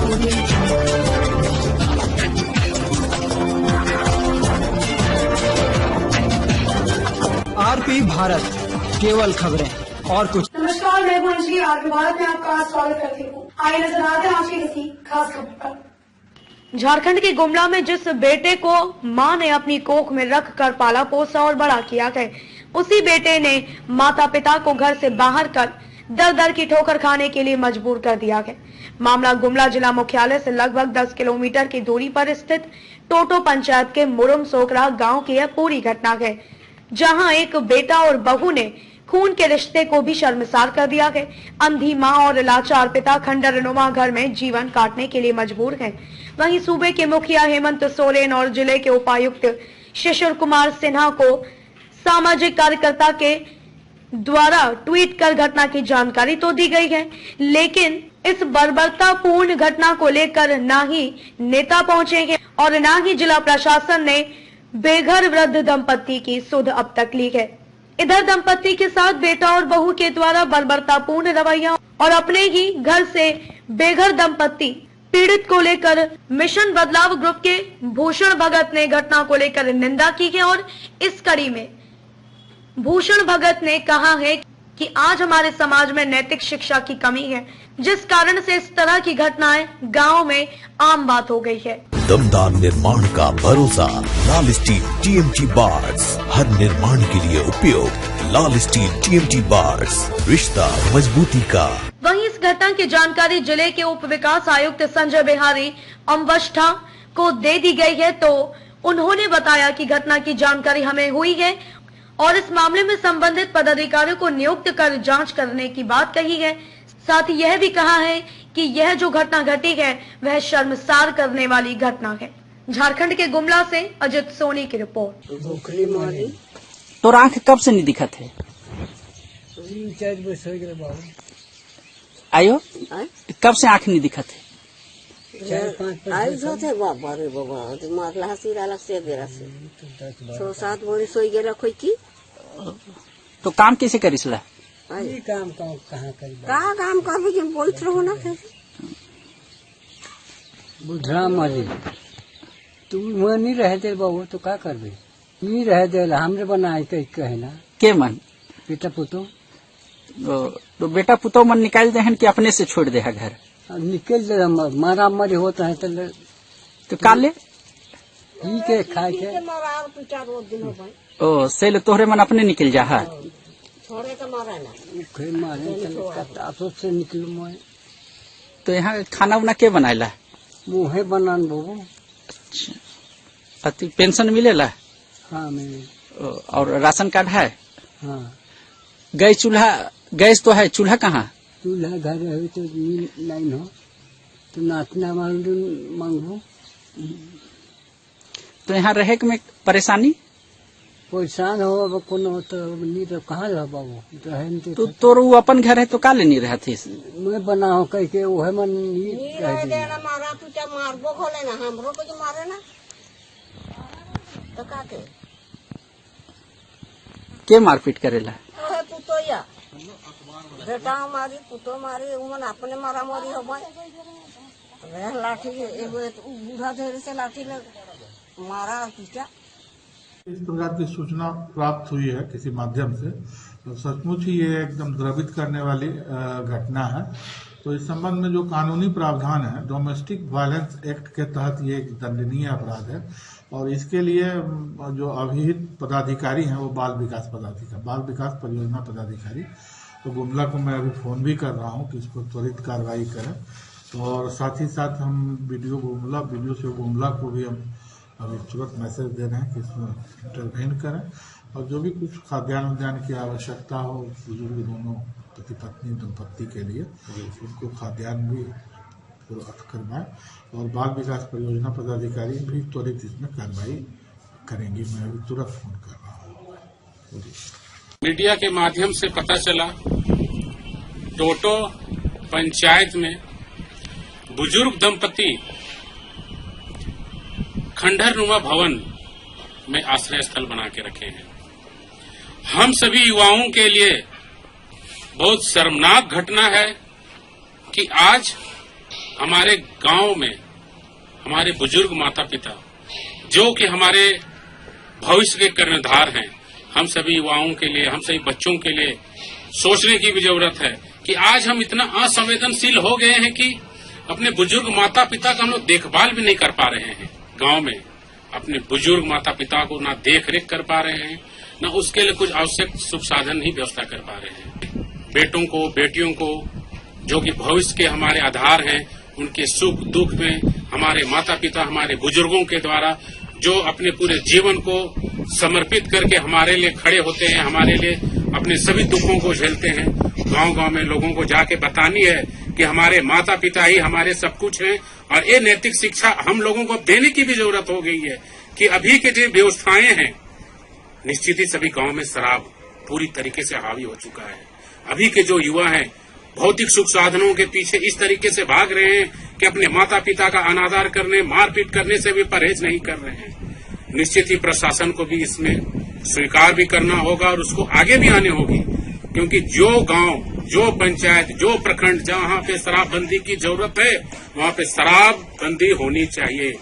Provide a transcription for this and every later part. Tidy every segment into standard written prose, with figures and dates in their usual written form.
RP Bharat, केवल खबरें और कुछ। नमस्कार, मैं हूं अंजलि। आरपी भारत में आपका स्वागत करती हूँ। आइए नजर आते हैं आज की किसी खास खबर पर। झारखंड के गुमला में जिस बेटे को मां ने अपनी कोख में रखकर पाला पोसा और बड़ा किया है, उसी बेटे ने माता पिता को घर से बाहर कर दर दर की ठोकर खाने के लिए मजबूर कर दिया है। मामला गुमला जिला मुख्यालय से लगभग 10 किलोमीटर की दूरी पर स्थित टोटो पंचायत के मुरुम सोकरा गांव की यह पूरी घटना है, जहां एक बेटा और बहू ने खून के रिश्ते को भी शर्मसार कर दिया है। अंधी मां और लाचार पिता खंडरनुमा घर में जीवन काटने के लिए मजबूर हैं। वहीं सूबे के मुखिया हेमंत सोरेन और जिले के उपायुक्त शिशिर कुमार सिन्हा को सामाजिक कार्यकर्ता के द्वारा ट्वीट कर घटना की जानकारी तो दी गई है, लेकिन इस बर्बरतापूर्ण घटना को लेकर ना ही नेता पहुंचे हैं और ना ही जिला प्रशासन ने बेघर वृद्ध दंपत्ति की सुध अब तक ली है। इधर दंपत्ति के साथ बेटा और बहू के द्वारा बर्बरतापूर्ण रवैया और अपने ही घर से बेघर दंपत्ति पीड़ित को लेकर मिशन बदलाव ग्रुप के भूषण भगत ने घटना को लेकर निंदा की है और इस कड़ी में भूषण भगत ने कहा है कि आज हमारे समाज में नैतिक शिक्षा की कमी है, जिस कारण से इस तरह की घटनाएं गांव में आम बात हो गई है। दमदार निर्माण का भरोसा लाल स्टील टीएमटी बार्स, हर निर्माण के लिए उपयोग लाल स्टील टीएमटी बार्स, रिश्ता मजबूती का। वहीं इस घटना की जानकारी जिले के उप विकास आयुक्त संजय बिहारी अम्बष्ठा को दे दी गई है, तो उन्होंने बताया कि घटना की जानकारी हमें हुई है और इस मामले में संबंधित पदाधिकारियों को नियुक्त कर जांच करने की बात कही है। साथ ही यह भी कहा है कि यह जो घटना घटी है वह शर्मसार करने वाली घटना है। झारखंड के गुमला से अजित सोनी की रिपोर्ट। तो आंख कब से नहीं दिखा थे? आयो कब से आंख नहीं दिखा थे? थे बाबा रे बाबा, मारला हसीरा लग से बेरा से 6-7 बोरी सोई गेला कोई की। तो काम कैसे करिसला? काम कहाँ कर भी बोलत रहो ना कैसे बुढ़ा मरी तू मन नहीं रह दे बाबू, तो का करबे? नहीं रह दे हमरे बनाए कहे ना के मन बेटा पुतो। तो बेटा पुतो मन निकाल दे कि अपने से छोड़ दे है घर? निकल दे, मारा मरी होता है तो काले ठीक है खाए के ओ सेल तोहरे मन अपने निकल जा है। छोड़े तो मारा ना मारे से निकल मोए। तो यहाँ खाना उना के बनाएला? मुहे बनान बाबू। अच्छा, अति पेंशन मिलेला? हाँ मिले। और राशन कार्ड है? हाँ। गैस तो है, चूल्हा कहाँ? चूल्हा घर है तो नहीं हो तो नाचना मांगो। तो यहाँ रहे में परेशानी? परेशान हो अब कोनो तो नहीं तो कहाँ रह बाबू? तो तोर वो अपन घर है तो काले नहीं रहा थे? मैं बना हो कह के वो है मन नहीं देना मारा तू क्या मारबो खोले ना हमरो को जो मारे ना तो का के मारपीट करेला? है पुतो या बेटा मारी पुतो मारी उमन अपने मारा मारी हो भाई लाठी एगो बूढ़ा धैर्य से लाठी मारा क्या। इस प्रकार की सूचना प्राप्त हुई है किसी माध्यम से, तो सचमुच ही ये एकदम द्रवित करने वाली घटना है। तो इस संबंध में जो कानूनी प्रावधान है डोमेस्टिक वायलेंस एक्ट के तहत ये एक दंडनीय अपराध है और इसके लिए जो अभिहित पदाधिकारी हैं वो बाल विकास परियोजना पदाधिकारी, तो गुमला को मैं अभी फोन भी कर रहा हूँ कि इसको त्वरित कार्रवाई करें। और साथ ही साथ हम वीडियो से गुमला को भी हम अभी तुरंत मैसेज दे रहे हैं कि इसमें इंटरवेन करें और जो भी कुछ खाद्यान्न की आवश्यकता हो बुजुर्ग दोनों पति पत्नी दंपत्ति के लिए उनको खाद्यान्न भी करवाएं और बाल विकास परियोजना पदाधिकारी भी त्वरित इसमें कार्रवाई करेंगी। मैं अभी तुरंत फोन कर रहा हूँ। मीडिया के माध्यम से पता चला टोटो पंचायत में बुजुर्ग दंपति खंडरनुमा भवन में आश्रय स्थल बना के रखे हैं। हम सभी युवाओं के लिए बहुत शर्मनाक घटना है कि आज हमारे गांव में हमारे बुजुर्ग माता पिता जो कि हमारे भविष्य के कर्णधार हैं, हम सभी युवाओं के लिए, हम सभी बच्चों के लिए सोचने की भी जरूरत है कि आज हम इतना असंवेदनशील हो गए हैं कि अपने बुजुर्ग माता पिता का हम लोग देखभाल भी नहीं कर पा रहे हैं। गांव में अपने बुजुर्ग माता पिता को ना देख रेख कर पा रहे हैं, ना उसके लिए कुछ आवश्यक सुख साधन ही व्यवस्था कर पा रहे हैं। बेटों को, बेटियों को, जो कि भविष्य के हमारे आधार हैं, उनके सुख दुख में हमारे माता पिता, हमारे बुजुर्गों के द्वारा जो अपने पूरे जीवन को समर्पित करके हमारे लिए खड़े होते हैं, हमारे लिए अपने सभी दुखों को झेलते हैं। गांव गांव में लोगों को जाके बतानी है कि हमारे माता पिता ही हमारे सब कुछ हैं, और ये नैतिक शिक्षा हम लोगों को देने की भी जरूरत हो गई है कि अभी के जो व्यवस्थाएं हैं, निश्चित ही सभी गांव में शराब पूरी तरीके से हावी हो चुका है। अभी के जो युवा हैं भौतिक सुख साधनों के पीछे इस तरीके से भाग रहे हैं कि अपने माता पिता का अनादर करने, मारपीट करने से भी परहेज नहीं कर रहे हैं। निश्चित ही प्रशासन को भी इसमें स्वीकार भी करना होगा और उसको आगे भी आने होगी, क्योंकि जो गांव, जो पंचायत, जो प्रखंड जहां पे शराबबंदी की जरूरत है, वहां पे शराबबंदी होनी चाहिए।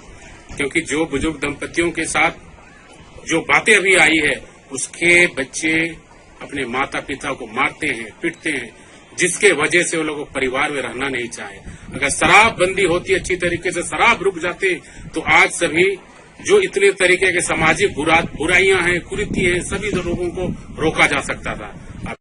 क्योंकि जो बुजुर्ग दंपतियों के साथ जो बातें अभी आई है, उसके बच्चे अपने माता पिता को मारते हैं, पीटते हैं, जिसके वजह से वो लोग परिवार में रहना नहीं चाहे। अगर शराबबंदी होती अच्छी तरीके से, शराब रुक जाते, तो आज सभी जो इतने तरीके के सामाजिक बुराइयां हैं, कुरीति हैं, सभी लोगों को रोका जा सकता था।